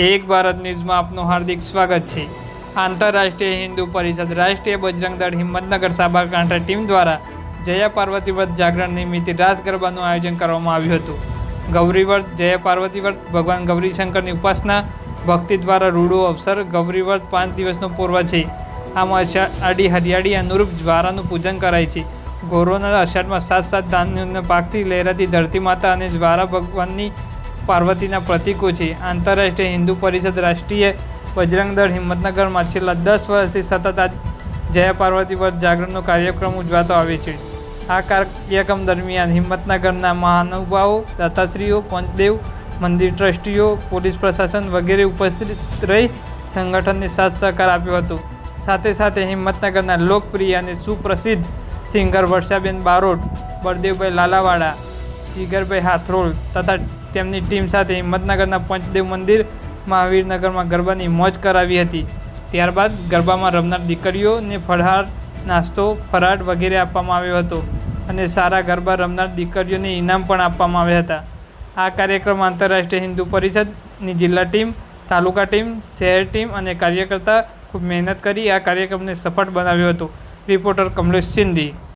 એક ભારત ન્યૂઝમાં આપનું હાર્દિક સ્વાગત છે। આંતરરાષ્ટ્રીય હિન્દુ પરિષદ રાષ્ટ્રીય બજરંગ દળ હિંમતનગર સાબરકાંઠા ટીમ દ્વારા જયા પાર્વતી વ્રત જાગરણ નિમિત્તે રાસ ગરબાનું આયોજન કરવામાં આવ્યું હતું। ગૌરી વ્રત, જયા પાર્વતી વ્રત, ભગવાન ગૌરીશંકરની ઉપાસના, ભક્તિ દ્વારા રૂડો અવસર। ગૌરી વ્રત 5 દિવસનો પર્વ છે। આમાં અષાઢી હરિયાળી અનુરૂપ જ્વારાનું પૂજન કરાય છે। ગૌરોના અષાઢમાં 7 ધાન્યોના પાકથી લહેરાતી ધરતી માતા અને જ્વારા ભગવાનની પાર્વતીના પ્રતીકો છે। આંતરરાષ્ટ્રીય હિન્દુ પરિષદ રાષ્ટ્રીય બજરંગ દળ હિંમતનગરમાં છેલ્લા 10 વર્ષથી સતત આ જયા પાર્વતી વ્રત જાગરણનો કાર્યક્રમ ઉજવાતો આવે છે। આ કાર્યક્રમ દરમિયાન હિંમતનગરના મહાનુભાવો, દાતાશ્રીઓ, પંચદેવ, મંદિર ટ્રસ્ટીઓ, પોલીસ પ્રશાસન વગેરે ઉપસ્થિત રહી સંગઠનને સાથ સહકાર આપ્યો હતો। સાથે સાથે હિંમતનગરના લોકપ્રિય અને સુપ્રસિદ્ધ સિંગર વર્ષાબેન બારોટ, બળદેવભાઈ લાલાવાડા, જીગરભાઈ હાથરોળ તથા તેમની ટીમ સાથે હિંમતનગરના પંચદેવ મંદિર મહાવીરનગરમાં ગરબાની મોજ કરાવી હતી। ત્યારબાદ ગરબામાં રમનાર દીકરીઓને ફળહાર, નાસ્તો, ફરાળ વગેરે આપવામાં આવ્યો હતો અને સારા ગરબા રમનાર દીકરીઓને ઇનામ પણ આપવામાં આવ્યા હતા। આ કાર્યક્રમ આંતરરાષ્ટ્રીય હિન્દુ પરિષદની જિલ્લા ટીમ, તાલુકા ટીમ, શહેર ટીમ અને કાર્યકર્તા ખૂબ મહેનત કરી આ કાર્યક્રમને સફળ બનાવ્યો હતો। રિપોર્ટર કમલેશ સિંધી।